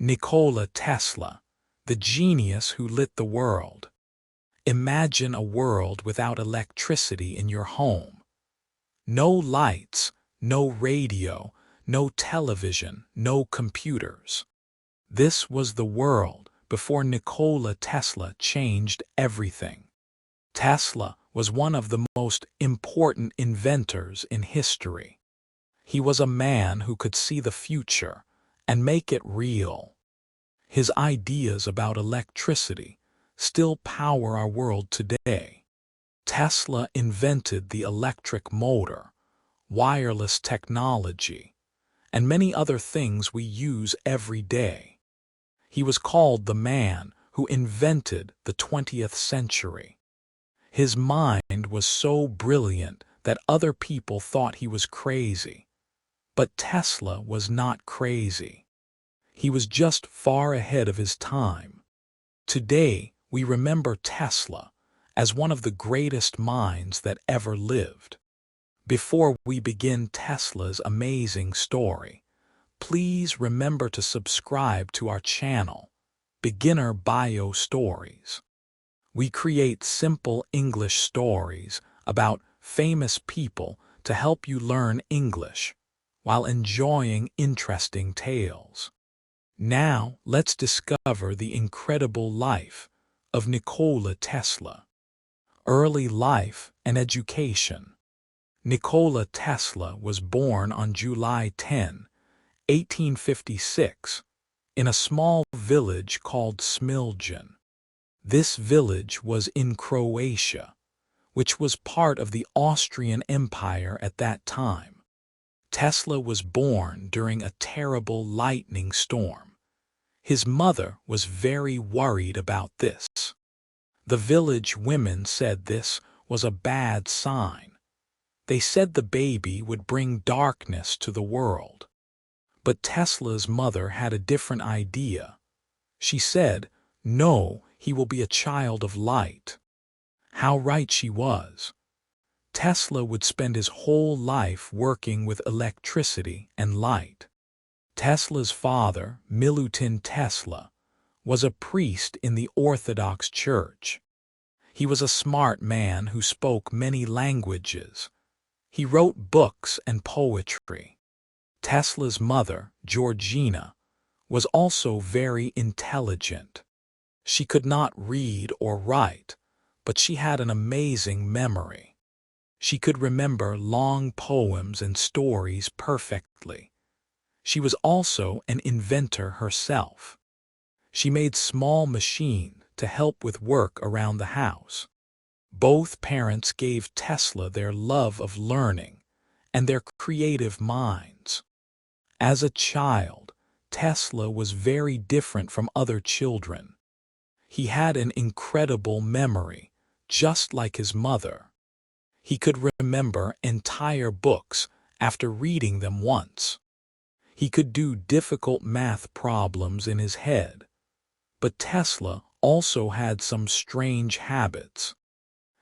Nikola Tesla, the genius who lit the world. Imagine a world without electricity in your home. No lights, no radio, no television, no computers. This was the world before Nikola Tesla changed everything. Tesla was one of the most important inventors in history. He was a man who could see the future and make it real. His ideas about electricity still power our world today. Tesla invented the electric motor, wireless technology, and many other things we use every day. He was called the man who invented the 20th century. His mind was so brilliant that other people thought he was crazy. But Tesla was not crazy. He was just far ahead of his time. Today, we remember Tesla as one of the greatest minds that ever lived. Before we begin Tesla's amazing story, please remember to subscribe to our channel, Beginner Bio Stories. We create simple English stories about famous people to help you learn English while enjoying interesting tales. Now, let's discover the incredible life of Nikola Tesla. Early life and education. Nikola Tesla was born on July 10, 1856, in a small village called Smiljan. This village was in Croatia, which was part of the Austrian Empire at that time. Tesla was born during a terrible lightning storm. His mother was very worried about this. The village women said this was a bad sign. They said the baby would bring darkness to the world. But Tesla's mother had a different idea. She said, "No, he will be a child of light." How right she was. Tesla would spend his whole life working with electricity and light. Tesla's father, Milutin Tesla, was a priest in the Orthodox Church. He was a smart man who spoke many languages. He wrote books and poetry. Tesla's mother, Georgina, was also very intelligent. She could not read or write, but she had an amazing memory. She could remember long poems and stories perfectly. She was also an inventor herself. She made small machines to help with work around the house. Both parents gave Tesla their love of learning and their creative minds. As a child, Tesla was very different from other children. He had an incredible memory, just like his mother. He could remember entire books after reading them once. He could do difficult math problems in his head. But Tesla also had some strange habits.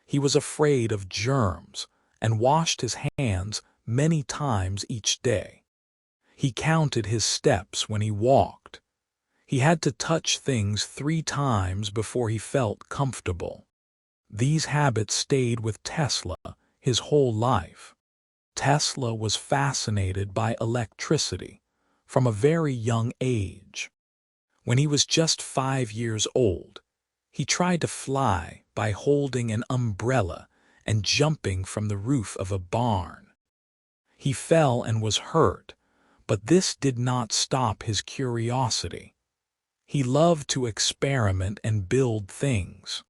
He was afraid of germs and washed his hands many times each day. He counted his steps when he walked. He had to touch things 3 times before he felt comfortable. These habits stayed with Tesla his whole life. Tesla was fascinated by electricity from a very young age. When he was just 5 years old, he tried to fly by holding an umbrella and jumping from the roof of a barn. He fell and was hurt, but this did not stop his curiosity. He loved to experiment and build things.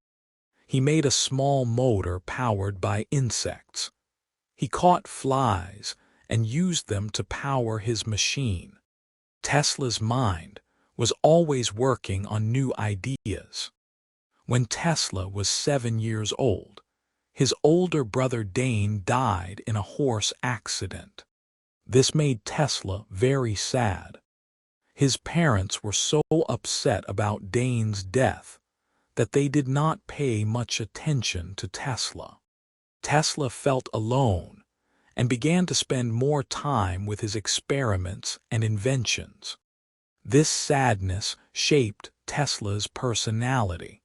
He made a small motor powered by insects. He caught flies and used them to power his machine. Tesla's mind was always working on new ideas. When Tesla was 7 years old, his older brother Dane died in a horse accident. This made Tesla very sad. His parents were so upset about Dane's death that they did not pay much attention to Tesla. Tesla felt alone and began to spend more time with his experiments and inventions. This sadness shaped Tesla's personality.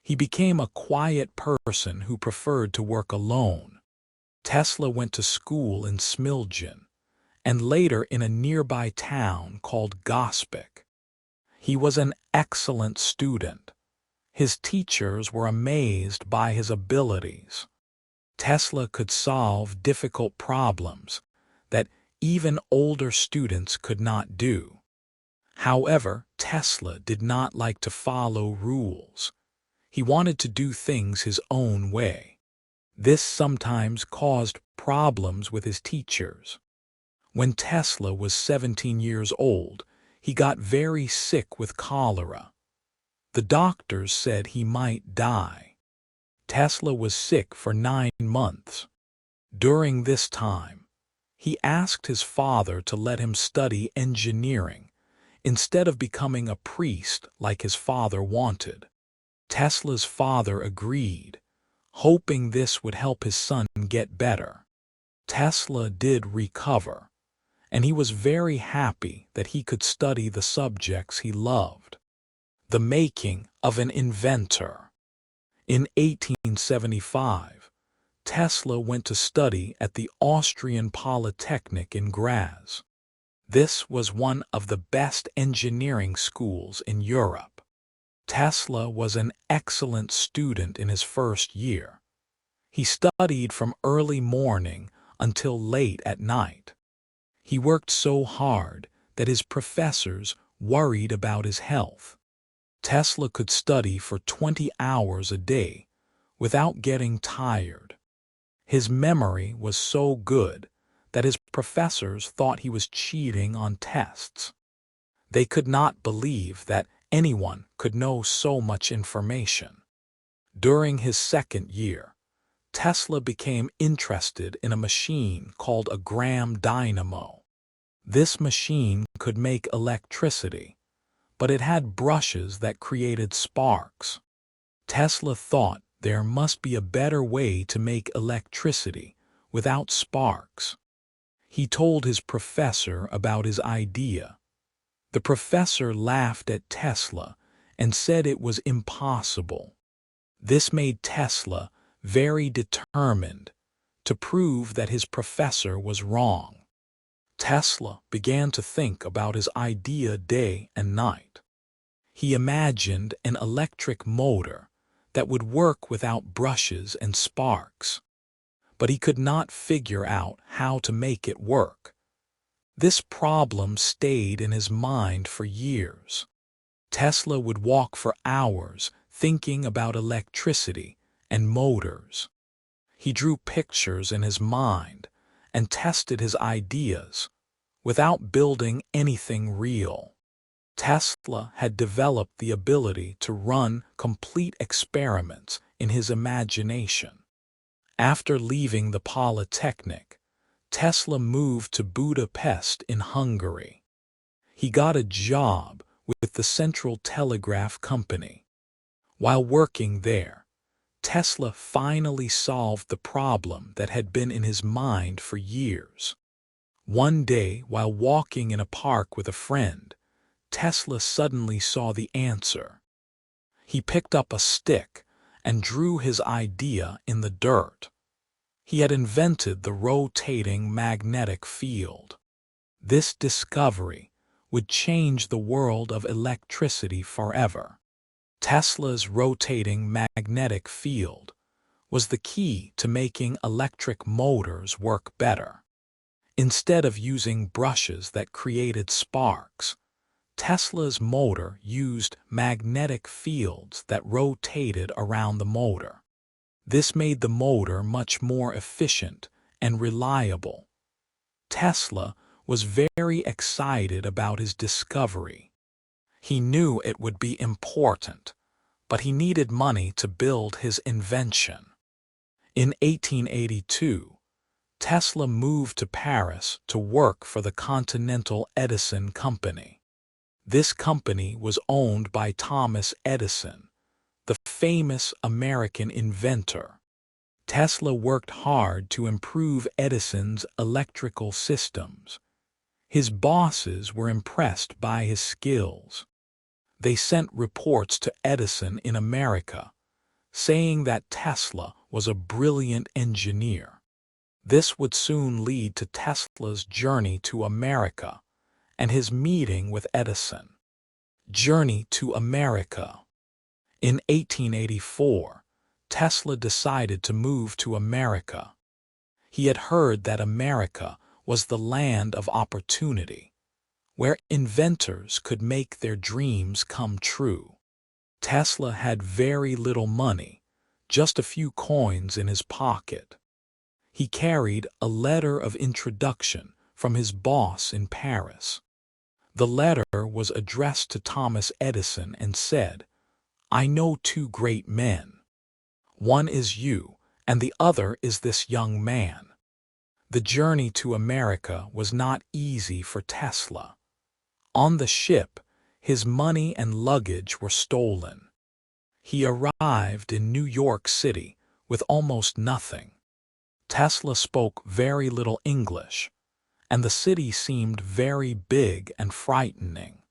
He became a quiet person who preferred to work alone. Tesla went to school in Smiljan, and later in a nearby town called Gospic. He was an excellent student. His teachers were amazed by his abilities. Tesla could solve difficult problems that even older students could not do. However, Tesla did not like to follow rules. He wanted to do things his own way. This sometimes caused problems with his teachers. When Tesla was 17 years old, he got very sick with cholera. The doctors said he might die. Tesla was sick for 9 months. During this time, he asked his father to let him study engineering instead of becoming a priest like his father wanted. Tesla's father agreed, hoping this would help his son get better. Tesla did recover, and he was very happy that he could study the subjects he loved. The making of an inventor. In 1875, Tesla went to study at the Austrian Polytechnic in Graz. This was one of the best engineering schools in Europe. Tesla was an excellent student in his first year. He studied from early morning until late at night. He worked so hard that his professors worried about his health. Tesla could study for 20 hours a day without getting tired. His memory was so good that his professors thought he was cheating on tests. They could not believe that anyone could know so much information. During his second year, Tesla became interested in a machine called a Gram dynamo. This machine could make electricity, but it had brushes that created sparks. Tesla thought there must be a better way to make electricity without sparks. He told his professor about his idea. The professor laughed at Tesla and said it was impossible. This made Tesla very determined to prove that his professor was wrong. Tesla began to think about his idea day and night. He imagined an electric motor that would work without brushes and sparks, but he could not figure out how to make it work. This problem stayed in his mind for years. Tesla would walk for hours thinking about electricity and motors. He drew pictures in his mind and tested his ideas without building anything real. Tesla had developed the ability to run complete experiments in his imagination. After leaving the Polytechnic, Tesla moved to Budapest in Hungary. He got a job with the Central Telegraph Company. While working there, Tesla finally solved the problem that had been in his mind for years. One day, while walking in a park with a friend, Tesla suddenly saw the answer. He picked up a stick and drew his idea in the dirt. He had invented the rotating magnetic field. This discovery would change the world of electricity forever. Tesla's rotating magnetic field was the key to making electric motors work better. Instead of using brushes that created sparks, Tesla's motor used magnetic fields that rotated around the motor. This made the motor much more efficient and reliable. Tesla was very excited about his discovery. He knew it would be important, but he needed money to build his invention. In 1882, Tesla moved to Paris to work for the Continental Edison Company. This company was owned by Thomas Edison, the famous American inventor. Tesla worked hard to improve Edison's electrical systems. His bosses were impressed by his skills. They sent reports to Edison in America, saying that Tesla was a brilliant engineer. This would soon lead to Tesla's journey to America and his meeting with Edison. Journey to America. In 1884, Tesla decided to move to America. He had heard that America was the land of opportunity, where inventors could make their dreams come true. Tesla had very little money, just a few coins in his pocket. He carried a letter of introduction from his boss in Paris. The letter was addressed to Thomas Edison and said, "I know two great men. One is you, and the other is this young man." The journey to America was not easy for Tesla. On the ship, his money and luggage were stolen. He arrived in New York City with almost nothing. Tesla spoke very little English, and the city seemed very big and frightening.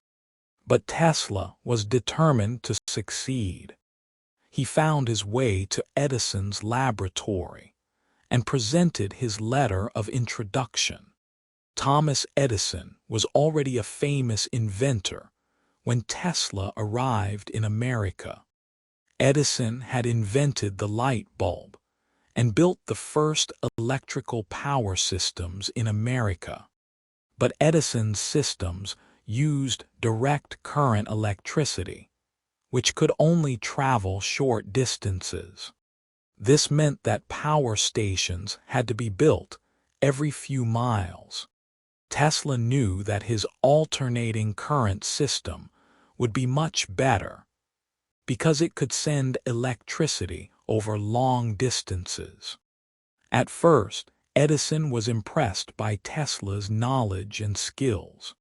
But Tesla was determined to succeed. He found his way to Edison's laboratory and presented his letter of introduction. Thomas Edison was already a famous inventor when Tesla arrived in America. Edison had invented the light bulb and built the first electrical power systems in America. But Edison's systems used direct current electricity, which could only travel short distances. This meant that power stations had to be built every few miles. Tesla knew that his alternating current system would be much better because it could send electricity over long distances. At first, Edison was impressed by Tesla's knowledge and skills.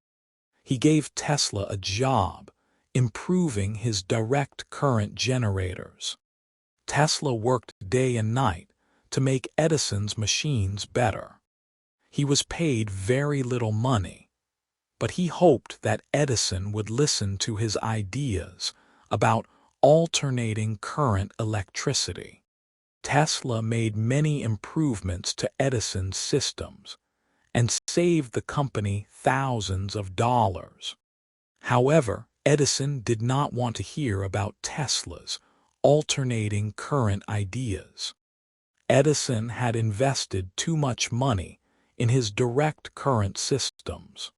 He gave Tesla a job improving his direct current generators. Tesla worked day and night to make Edison's machines better. He was paid very little money, but he hoped that Edison would listen to his ideas about alternating current electricity. Tesla made many improvements to Edison's systems and saved the company thousands of dollars. However, Edison did not want to hear about Tesla's alternating current ideas. Edison had invested too much money in his direct current systems.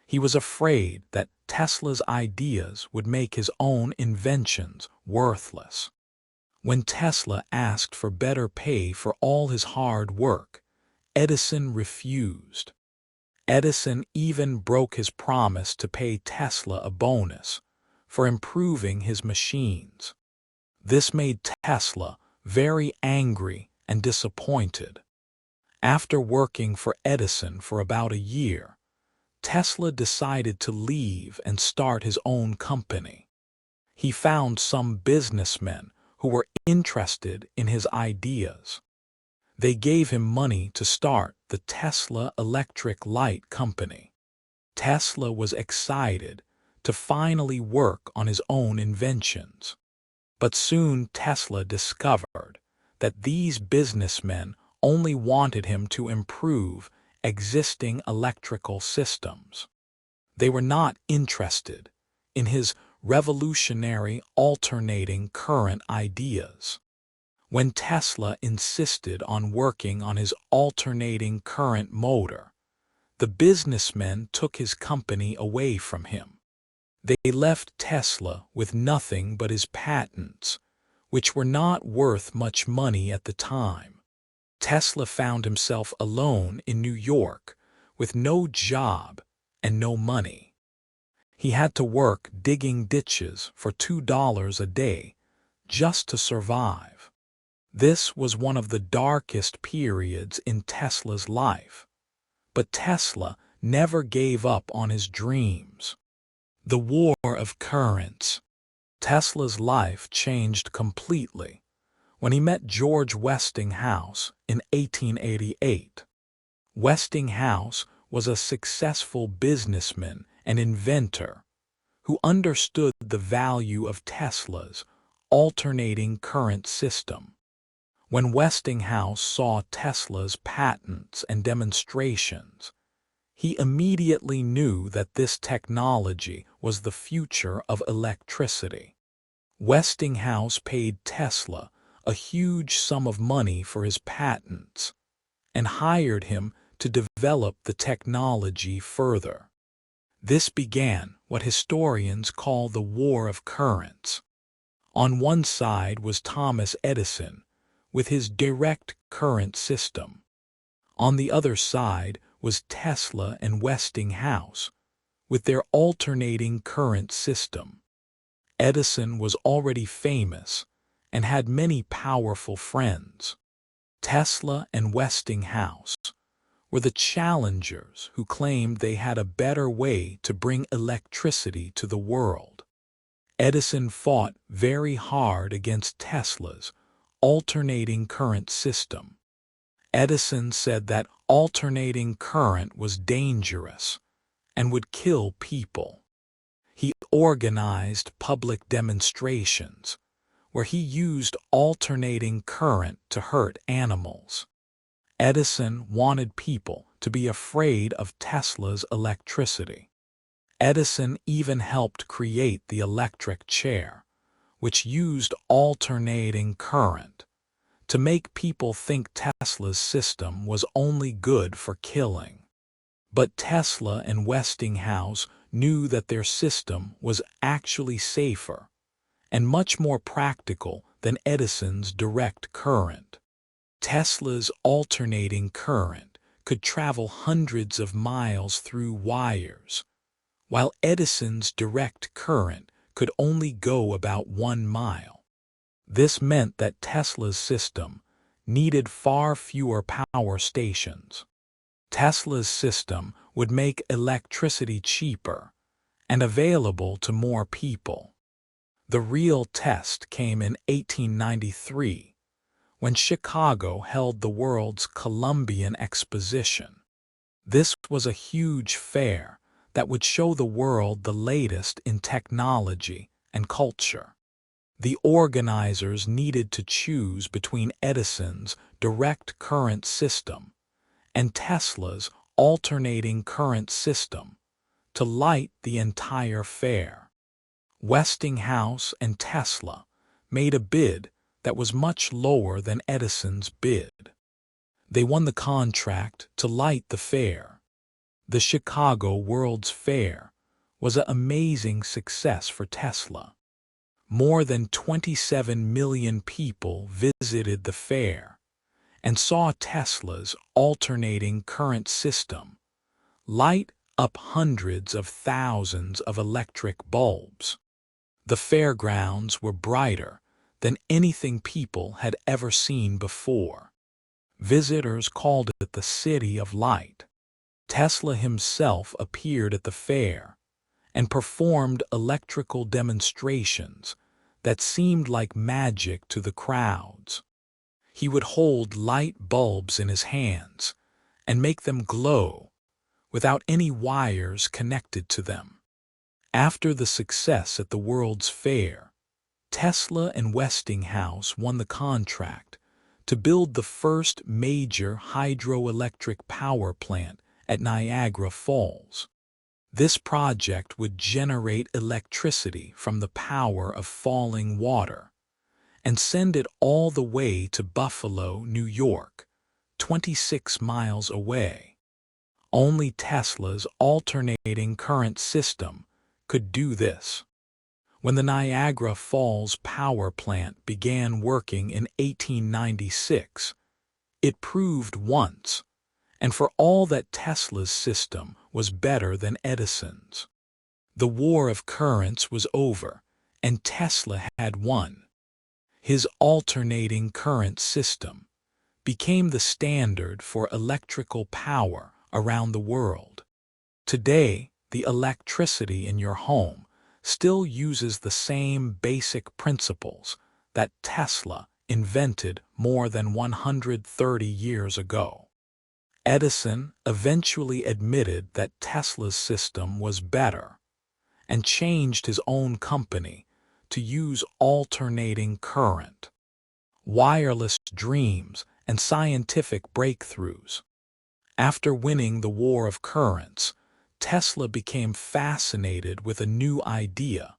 He was afraid that Tesla's ideas would make his own inventions worthless. When Tesla asked for better pay for all his hard work, Edison refused. Edison even broke his promise to pay Tesla a bonus for improving his machines. This made Tesla very angry and disappointed. After working for Edison for about a year, Tesla decided to leave and start his own company. He found some businessmen who were interested in his ideas. They gave him money to start the Tesla Electric Light Company. Tesla was excited to finally work on his own inventions. But soon Tesla discovered that these businessmen only wanted him to improve existing electrical systems. They were not interested in his revolutionary alternating current ideas. When Tesla insisted on working on his alternating current motor, the businessmen took his company away from him. They left Tesla with nothing but his patents, which were not worth much money at the time. Tesla found himself alone in New York with no job and no money. He had to work digging ditches for $2 a day just to survive. This was one of the darkest periods in Tesla's life, but Tesla never gave up on his dreams. The War of Currents. Tesla's life changed completely when he met George Westinghouse in 1888. Westinghouse was a successful businessman and inventor who understood the value of Tesla's alternating current system. When Westinghouse saw Tesla's patents and demonstrations, he immediately knew that this technology was the future of electricity. Westinghouse paid Tesla a huge sum of money for his patents and hired him to develop the technology further. This began what historians call the War of Currents. On one side was Thomas Edison with his direct current system. On the other side was Tesla and Westinghouse with their alternating current system. Edison was already famous and had many powerful friends. Tesla and Westinghouse were the challengers who claimed they had a better way to bring electricity to the world. Edison fought very hard against Tesla's alternating current system. Edison said that alternating current was dangerous and would kill people. He organized public demonstrations where he used alternating current to hurt animals. Edison wanted people to be afraid of Tesla's electricity. Edison even helped create the electric chair, which used alternating current to make people think Tesla's system was only good for killing. But Tesla and Westinghouse knew that their system was actually safer and much more practical than Edison's direct current. Tesla's alternating current could travel hundreds of miles through wires, while Edison's direct current could only go about 1 mile. This meant that Tesla's system needed far fewer power stations. Tesla's system would make electricity cheaper and available to more people. The real test came in 1893, when Chicago held the world's Columbian Exposition. This was a huge fair that would show the world the latest in technology and culture. The organizers needed to choose between Edison's direct current system and Tesla's alternating current system to light the entire fair. Westinghouse and Tesla made a bid that was much lower than Edison's bid. They won the contract to light the fair. The Chicago World's Fair was an amazing success for Tesla. More than 27 million people visited the fair and saw Tesla's alternating current system light up hundreds of thousands of electric bulbs. The fairgrounds were brighter than anything people had ever seen before. Visitors called it the City of Light. Tesla himself appeared at the fair and performed electrical demonstrations that seemed like magic to the crowds. He would hold light bulbs in his hands and make them glow without any wires connected to them. After the success at the World's Fair, Tesla and Westinghouse won the contract to build the first major hydroelectric power plant at Niagara Falls. This project would generate electricity from the power of falling water and send it all the way to Buffalo, New York, 26 miles away. Only Tesla's alternating current system could do this. When the Niagara Falls power plant began working in 1896, it proved once and for all that Tesla's system was better than Edison's. The war of currents was over, and Tesla had won. His alternating current system became the standard for electrical power around the world. Today, the electricity in your home still uses the same basic principles that Tesla invented more than 130 years ago. Edison eventually admitted that Tesla's system was better and changed his own company to use alternating current, wireless dreams, and scientific breakthroughs. After winning the war of currents, Tesla became fascinated with a new idea: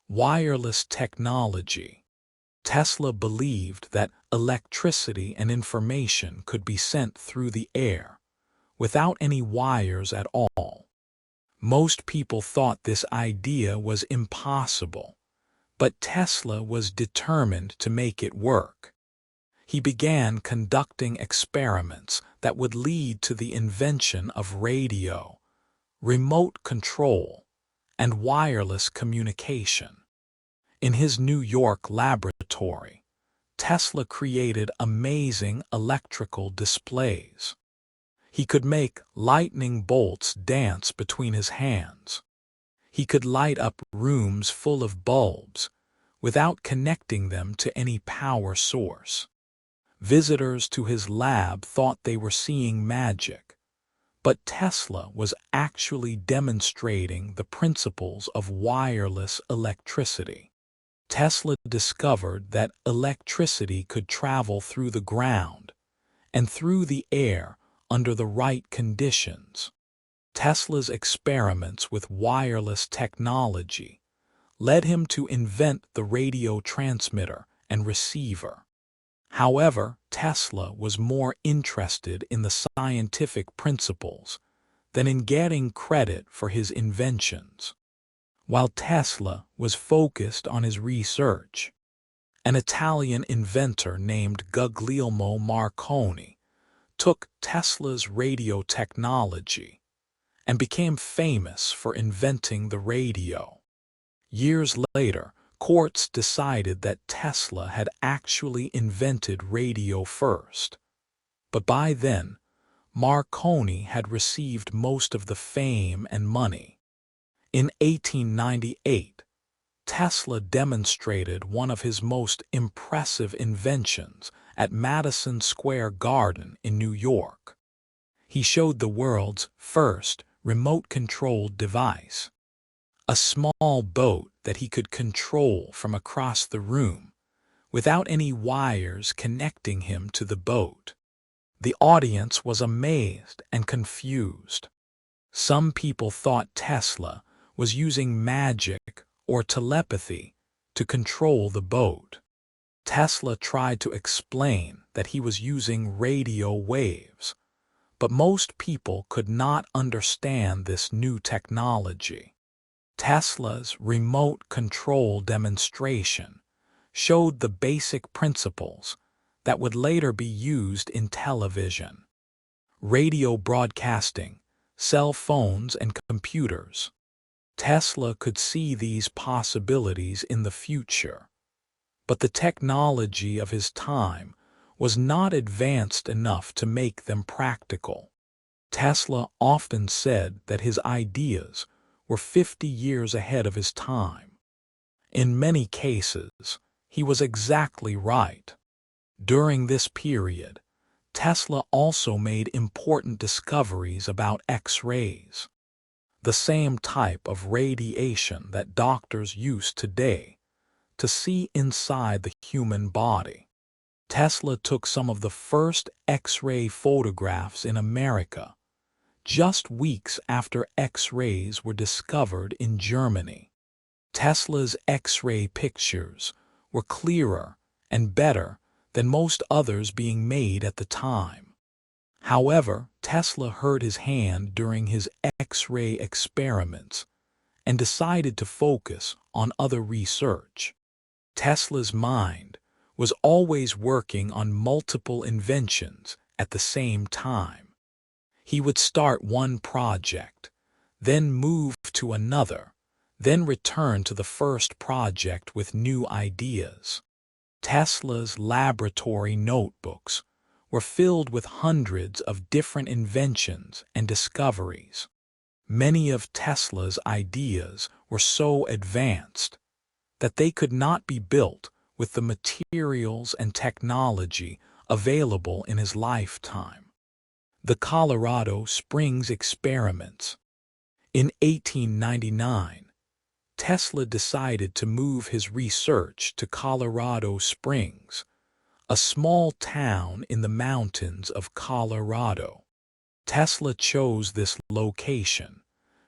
wireless technology. Tesla believed that electricity and information could be sent through the air, without any wires at all. Most people thought this idea was impossible, but Tesla was determined to make it work. He began conducting experiments that would lead to the invention of radio, remote control, and wireless communication. In his New York laboratory, Tesla created amazing electrical displays. He could make lightning bolts dance between his hands. He could light up rooms full of bulbs without connecting them to any power source. Visitors to his lab thought they were seeing magic, but Tesla was actually demonstrating the principles of wireless electricity. Tesla discovered that electricity could travel through the ground and through the air under the right conditions. Tesla's experiments with wireless technology led him to invent the radio transmitter and receiver. However, Tesla was more interested in the scientific principles than in getting credit for his inventions. While Tesla was focused on his research, an Italian inventor named Guglielmo Marconi took Tesla's radio technology and became famous for inventing the radio. Years later, courts decided that Tesla had actually invented radio first, but by then, Marconi had received most of the fame and money. In 1898, Tesla demonstrated one of his most impressive inventions at Madison Square Garden in New York. He showed the world's first remote-controlled device, a small boat that he could control from across the room without any wires connecting him to the boat. The audience was amazed and confused. Some people thought Tesla was using magic or telepathy to control the boat. Tesla tried to explain that he was using radio waves, but most people could not understand this new technology. Tesla's remote control demonstration showed the basic principles that would later be used in television, radio broadcasting, cell phones, and computers. Tesla could see these possibilities in the future, but the technology of his time was not advanced enough to make them practical. Tesla often said that his ideas were 50 years ahead of his time. In many cases, he was exactly right. During this period, Tesla also made important discoveries about X-rays, the same type of radiation that doctors use today to see inside the human body. Tesla took some of the first X-ray photographs in America just weeks after X-rays were discovered in Germany. Tesla's X-ray pictures were clearer and better than most others being made at the time. However, Tesla hurt his hand during his X-ray experiments and decided to focus on other research. Tesla's mind was always working on multiple inventions at the same time. He would start one project, then move to another, then return to the first project with new ideas. Tesla's laboratory notebooks were filled with hundreds of different inventions and discoveries. Many of Tesla's ideas were so advanced that they could not be built with the materials and technology available in his lifetime. The Colorado Springs experiments. In 1899, Tesla decided to move his research to Colorado Springs, a small town in the mountains of Colorado. Tesla chose this location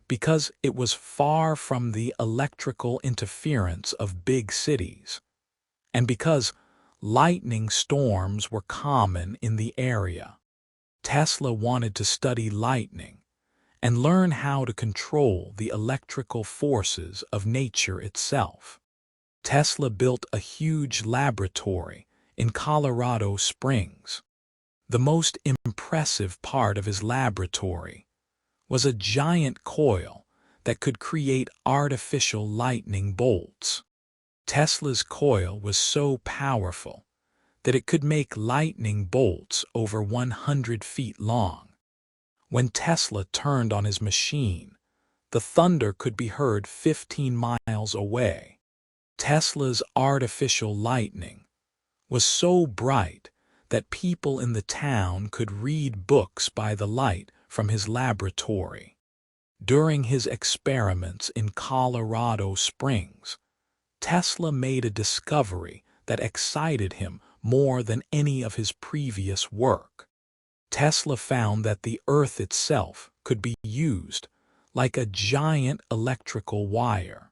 because it was far from the electrical interference of big cities, and because lightning storms were common in the area. Tesla wanted to study lightning and learn how to control the electrical forces of nature itself. Tesla built a huge laboratory in Colorado Springs. The most impressive part of his laboratory was a giant coil that could create artificial lightning bolts. Tesla's coil was so powerful that it could make lightning bolts over 100 feet long. When Tesla turned on his machine, the thunder could be heard 15 miles away. Tesla's artificial lightning was so bright that people in the town could read books by the light from his laboratory. During his experiments in Colorado Springs, Tesla made a discovery that excited him more than any of his previous work. Tesla found that the Earth itself could be used like a giant electrical wire.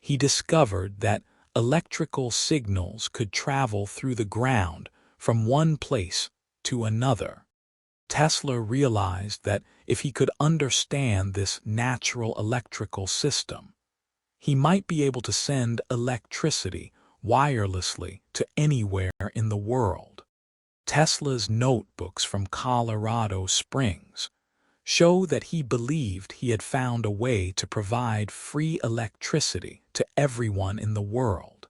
He discovered that electrical signals could travel through the ground from one place to another. Tesla realized that if he could understand this natural electrical system, he might be able to send electricity wirelessly to anywhere in the world. Tesla's notebooks from Colorado Springs show that he believed he had found a way to provide free electricity to everyone in the world.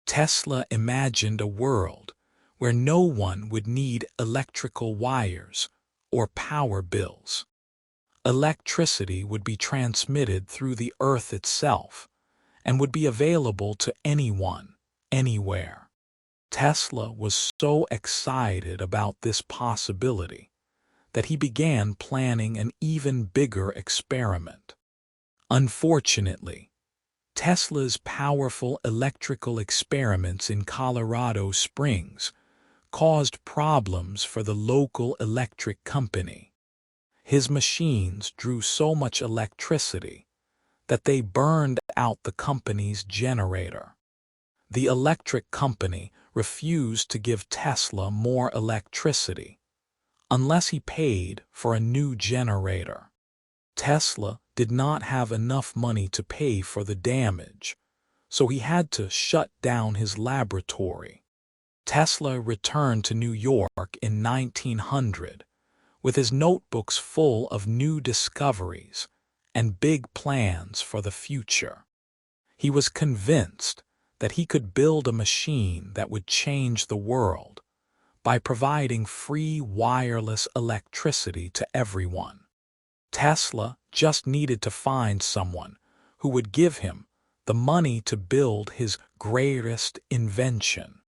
Tesla imagined a world where no one would need electrical wires or power bills. Electricity would be transmitted through the Earth itself and would be available to anyone, anywhere. Tesla was so excited about this possibility that he began planning an even bigger experiment. Unfortunately, Tesla's powerful electrical experiments in Colorado Springs caused problems for the local electric company. His machines drew so much electricity that they burned out the company's generator. The electric company refused to give Tesla more electricity unless he paid for a new generator. Tesla did not have enough money to pay for the damage, so he had to shut down his laboratory. Tesla returned to New York in 1900 with his notebooks full of new discoveries and big plans for the future. He was convinced that he could build a machine that would change the world by providing free wireless electricity to everyone. Tesla just needed to find someone who would give him the money to build his greatest invention.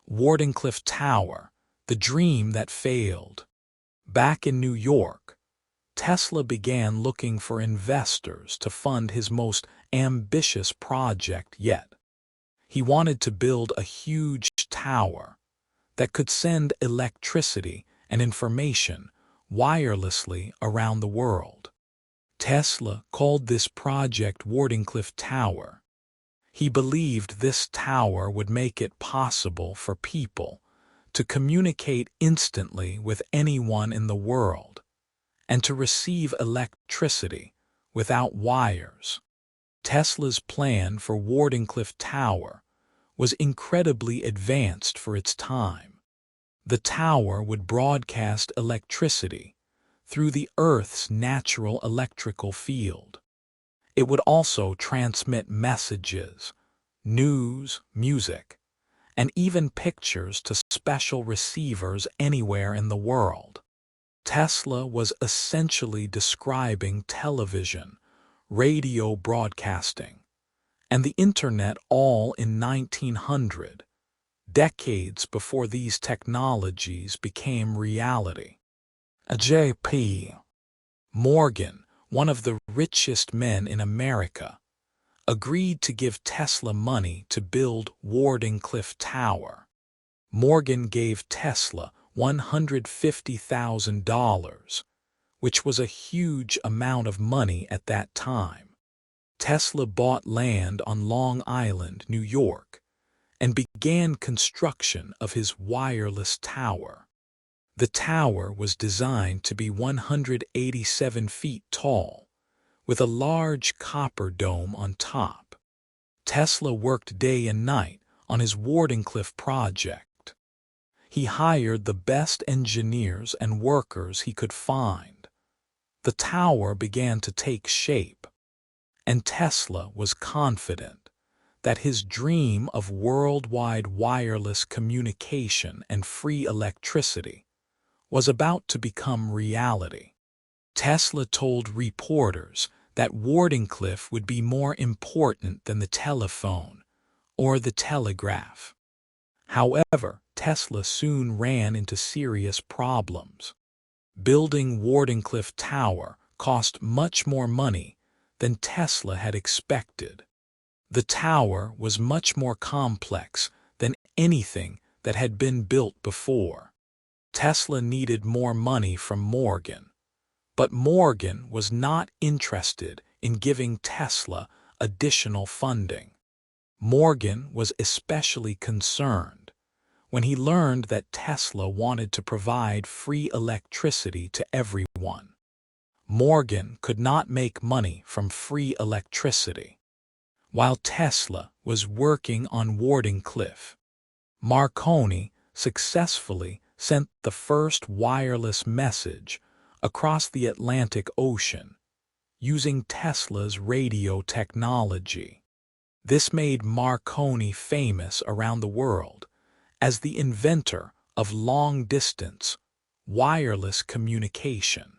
Wardenclyffe Tower, the dream that failed. Back in New York, Tesla began looking for investors to fund his most ambitious project yet. He wanted to build a huge tower that could send electricity and information wirelessly around the world. Tesla called this project Wardenclyffe Tower. He believed this tower would make it possible for people to communicate instantly with anyone in the world and to receive electricity without wires. Tesla's plan for Wardenclyffe Tower was incredibly advanced for its time. The tower would broadcast electricity through the Earth's natural electrical field. It would also transmit messages, news, music, and even pictures to special receivers anywhere in the world. Tesla was essentially describing television, radio broadcasting, and the Internet all in 1900, decades before these technologies became reality. J.P. Morgan, one of the richest men in America, agreed to give Tesla money to build Wardenclyffe Tower. Morgan gave Tesla $150,000, which was a huge amount of money at that time. Tesla bought land on Long Island, New York, and began construction of his wireless tower. The tower was designed to be 187 feet tall, with a large copper dome on top. Tesla worked day and night on his Wardenclyffe project. He hired the best engineers and workers he could find. The tower began to take shape, and Tesla was confident that his dream of worldwide wireless communication and free electricity was about to become reality. Tesla told reporters that Wardenclyffe would be more important than the telephone or the telegraph. However, Tesla soon ran into serious problems. Building Wardenclyffe Tower cost much more money than Tesla had expected. The tower was much more complex than anything that had been built before. Tesla needed more money from Morgan, but Morgan was not interested in giving Tesla additional funding. Morgan was especially concerned when he learned that Tesla wanted to provide free electricity to everyone. Morgan could not make money from free electricity. While Tesla was working on Wardenclyffe, Marconi successfully sent the first wireless message across the Atlantic Ocean using Tesla's radio technology. This made Marconi famous around the world as the inventor of long-distance wireless communication.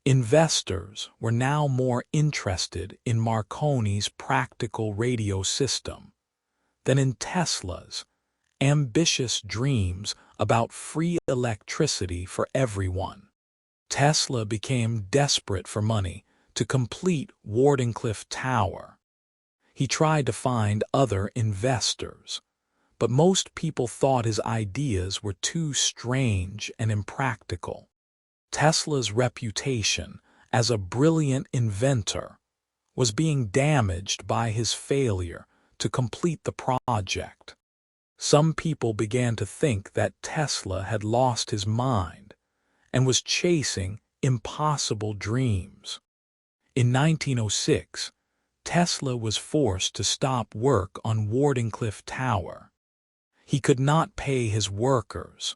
Investors were now more interested in Marconi's practical radio system than in Tesla's ambitious dreams about free electricity for everyone. Tesla became desperate for money to complete Wardenclyffe Tower. He tried to find other investors, but most people thought his ideas were too strange and impractical. Tesla's reputation as a brilliant inventor was being damaged by his failure to complete the project. Some people began to think that Tesla had lost his mind and was chasing impossible dreams. In 1906, Tesla was forced to stop work on Wardenclyffe Tower. He could not pay his workers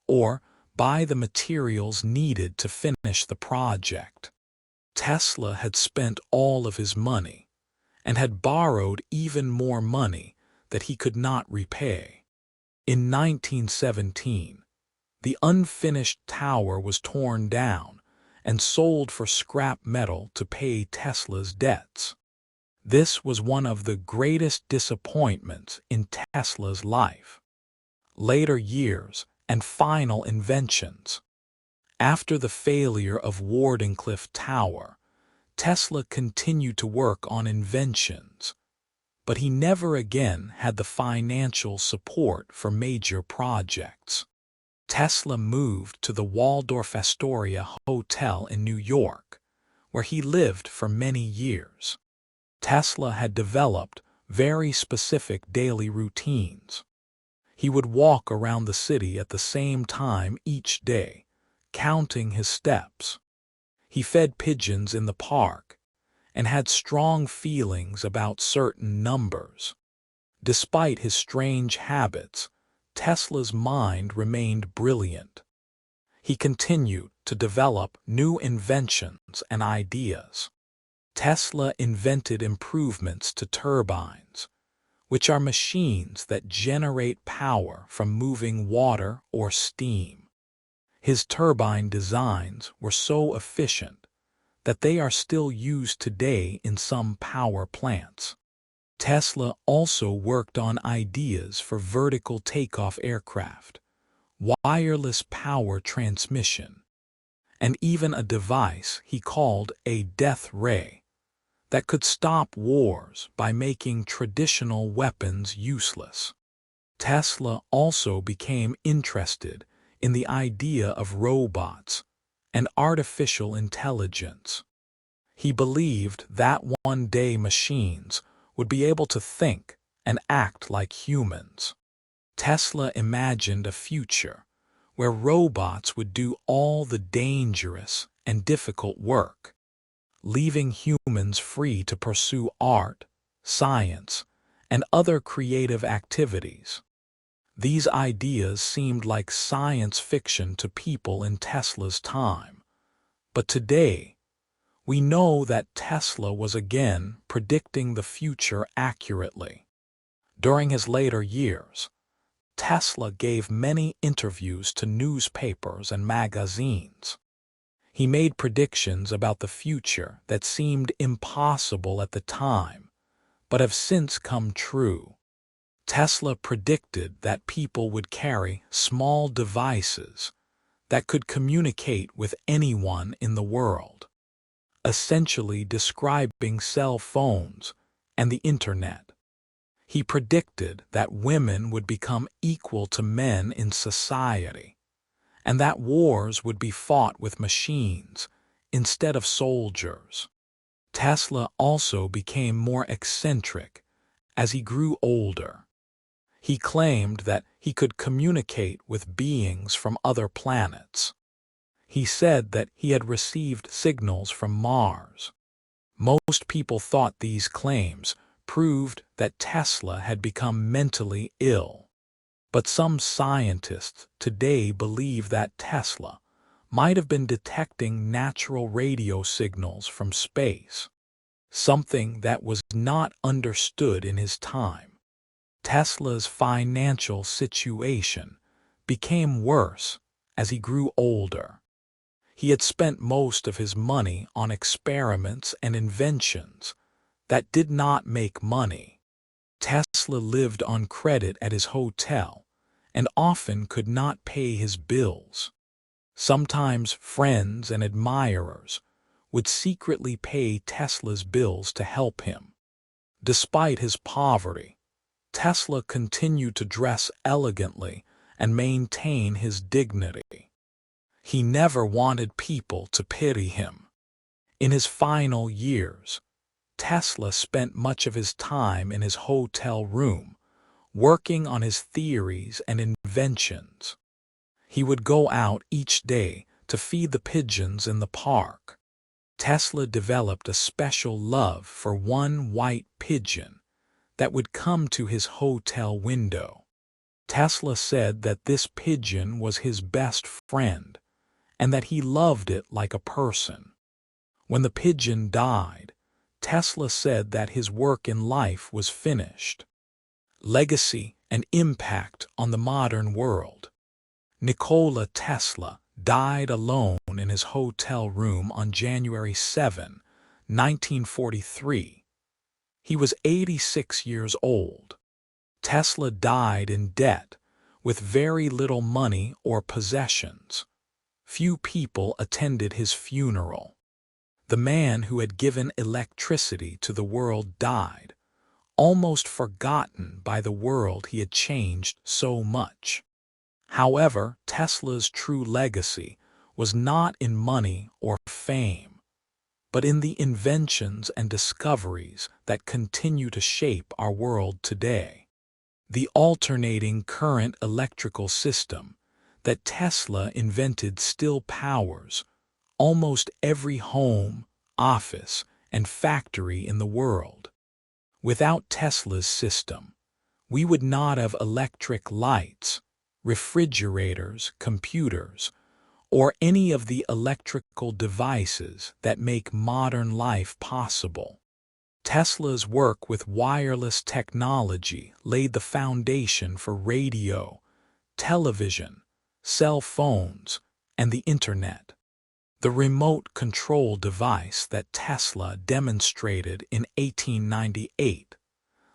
or buy the materials needed to finish the project. Tesla had spent all of his money and had borrowed even more money that he could not repay. In 1917, the unfinished tower was torn down and sold for scrap metal to pay Tesla's debts. This was one of the greatest disappointments in Tesla's life. Later years and final inventions. After the failure of Wardenclyffe Tower, Tesla continued to work on inventions, but he never again had the financial support for major projects. Tesla moved to the Waldorf Astoria Hotel in New York, where he lived for many years. Tesla had developed very specific daily routines. He would walk around the city at the same time each day, counting his steps. He fed pigeons in the park and had strong feelings about certain numbers. Despite his strange habits, Tesla's mind remained brilliant. He continued to develop new inventions and ideas. Tesla invented improvements to turbines, which are machines that generate power from moving water or steam. His turbine designs were so efficient that they are still used today in some power plants. Tesla also worked on ideas for vertical takeoff aircraft, wireless power transmission, and even a device he called a death ray that could stop wars by making traditional weapons useless. Tesla also became interested in the idea of robots and artificial intelligence. He believed that one day machines would be able to think and act like humans. Tesla imagined a future where robots would do all the dangerous and difficult work, leaving humans free to pursue art, science, and other creative activities. These ideas seemed like science fiction to people in Tesla's time, but today, we know that Tesla was again predicting the future accurately. During his later years, Tesla gave many interviews to newspapers and magazines. He made predictions about the future that seemed impossible at the time, but have since come true. Tesla predicted that people would carry small devices that could communicate with anyone in the world, essentially describing cell phones and the internet. He predicted that women would become equal to men in society, and that wars would be fought with machines instead of soldiers. Tesla also became more eccentric as he grew older. He claimed that he could communicate with beings from other planets. He said that he had received signals from Mars. Most people thought these claims proved that Tesla had become mentally ill. But some scientists today believe that Tesla might have been detecting natural radio signals from space, something that was not understood in his time. Tesla's financial situation became worse as he grew older. He had spent most of his money on experiments and inventions that did not make money. Tesla lived on credit at his hotel and often could not pay his bills. Sometimes friends and admirers would secretly pay Tesla's bills to help him. Despite his poverty, Tesla continued to dress elegantly and maintain his dignity. He never wanted people to pity him. In his final years, Tesla spent much of his time in his hotel room, working on his theories and inventions. He would go out each day to feed the pigeons in the park. Tesla developed a special love for one white pigeon that would come to his hotel window. Tesla said that this pigeon was his best friend and that he loved it like a person. When the pigeon died, Tesla said that his work in life was finished. Legacy and impact on the modern world. Nikola Tesla died alone in his hotel room on January 7, 1943. He was 86 years old. Tesla died in debt with very little money or possessions. Few people attended his funeral. The man who had given electricity to the world died, almost forgotten by the world he had changed so much. However, Tesla's true legacy was not in money or fame, but in the inventions and discoveries that continue to shape our world today. The alternating current electrical system that Tesla invented still powers almost every home, office, and factory in the world. Without Tesla's system, we would not have electric lights, refrigerators, computers, or any of the electrical devices that make modern life possible. Tesla's work with wireless technology laid the foundation for radio, television, cell phones, and the internet. The remote control device that Tesla demonstrated in 1898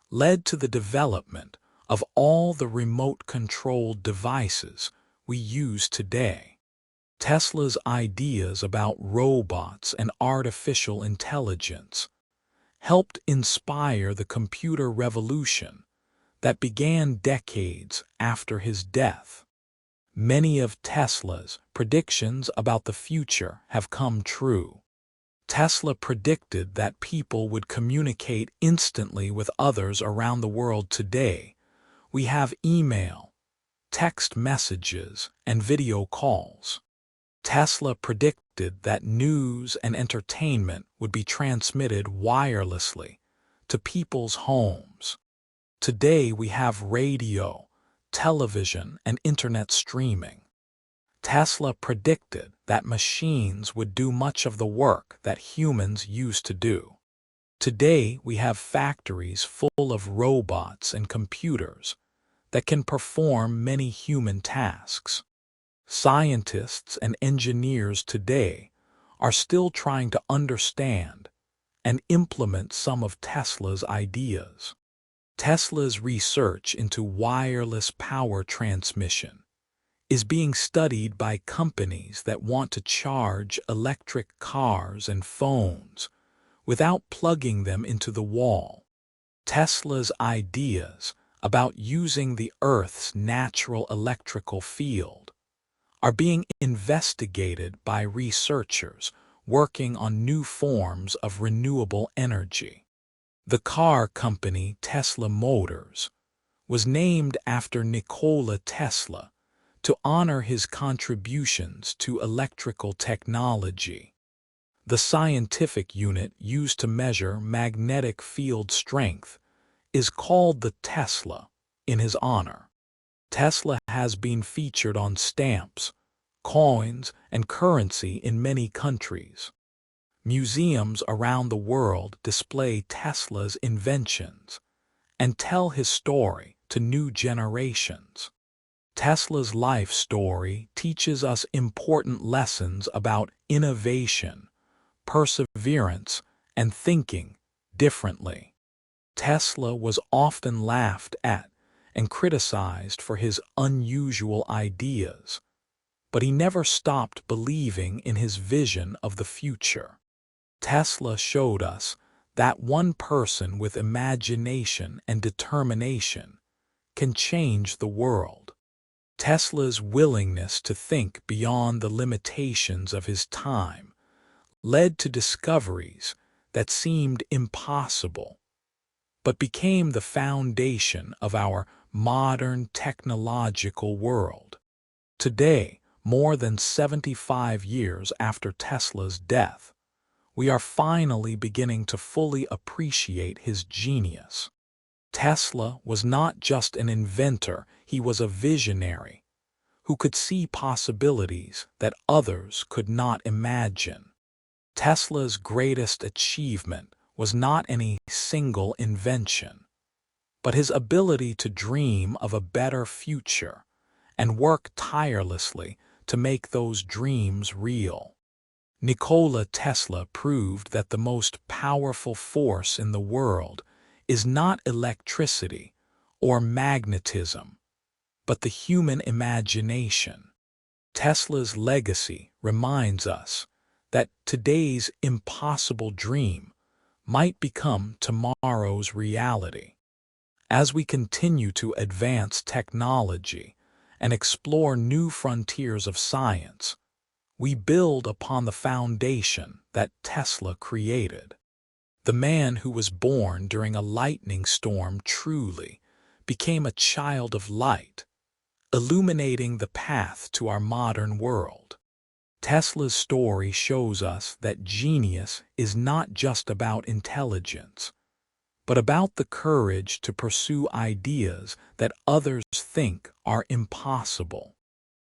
led to the development of all the remote controlled devices we use today. Tesla's ideas about robots and artificial intelligence helped inspire the computer revolution that began decades after his death. Many of Tesla's predictions about the future have come true. Tesla predicted that people would communicate instantly with others around the world. Today. We have email, text messages, and video calls. Tesla predicted that news and entertainment would be transmitted wirelessly to people's homes. Today we have radio, television, and internet streaming. Tesla predicted that machines would do much of the work that humans used to do. Today we have factories full of robots and computers that can perform many human tasks. Scientists and engineers today are still trying to understand and implement some of Tesla's ideas. Tesla's research into wireless power transmission is being studied by companies that want to charge electric cars and phones without plugging them into the wall. Tesla's ideas about using the Earth's natural electrical field are being investigated by researchers working on new forms of renewable energy. The car company Tesla Motors was named after Nikola Tesla to honor his contributions to electrical technology. The scientific unit used to measure magnetic field strength is called the Tesla in his honor. Tesla has been featured on stamps, coins, and currency in many countries. Museums around the world display Tesla's inventions and tell his story to new generations. Tesla's life story teaches us important lessons about innovation, perseverance, and thinking differently. Tesla was often laughed at and criticized for his unusual ideas, but he never stopped believing in his vision of the future. Tesla showed us that one person with imagination and determination can change the world. Tesla's willingness to think beyond the limitations of his time led to discoveries that seemed impossible, but became the foundation of our modern technological world. Today, more than 75 years after Tesla's death, we are finally beginning to fully appreciate his genius. Tesla was not just an inventor, he was a visionary who could see possibilities that others could not imagine. Tesla's greatest achievement was not any single invention, but his ability to dream of a better future and work tirelessly to make those dreams real. Nikola Tesla proved that the most powerful force in the world is not electricity or magnetism, but the human imagination. Tesla's legacy reminds us that today's impossible dream might become tomorrow's reality. As we continue to advance technology and explore new frontiers of science, we build upon the foundation that Tesla created. The man who was born during a lightning storm truly became a child of light, illuminating the path to our modern world. Tesla's story shows us that genius is not just about intelligence, but about the courage to pursue ideas that others think are impossible.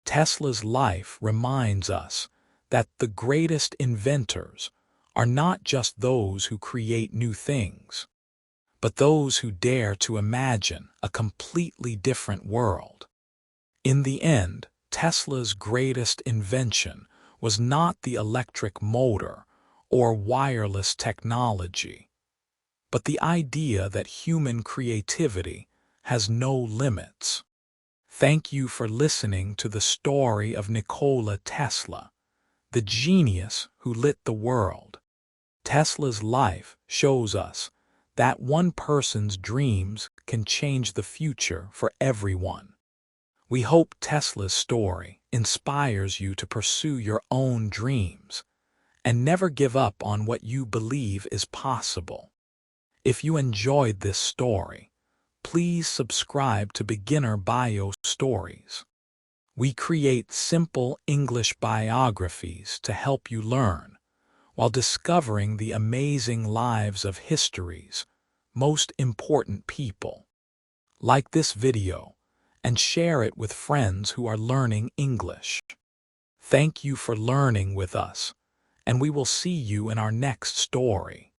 Tesla's life reminds us that the greatest inventors are not just those who create new things, but those who dare to imagine a completely different world. In the end, Tesla's greatest invention was not the electric motor or wireless technology, but the idea that human creativity has no limits. Thank you for listening to the story of Nikola Tesla, the genius who lit the world. Tesla's life shows us that one person's dreams can change the future for everyone. We hope Tesla's story inspires you to pursue your own dreams and never give up on what you believe is possible. If you enjoyed this story, please subscribe to Beginner Bio Stories. We create simple English biographies to help you learn while discovering the amazing lives of history's most important people. Like this video and share it with friends who are learning English. Thank you for learning with us, and we will see you in our next story.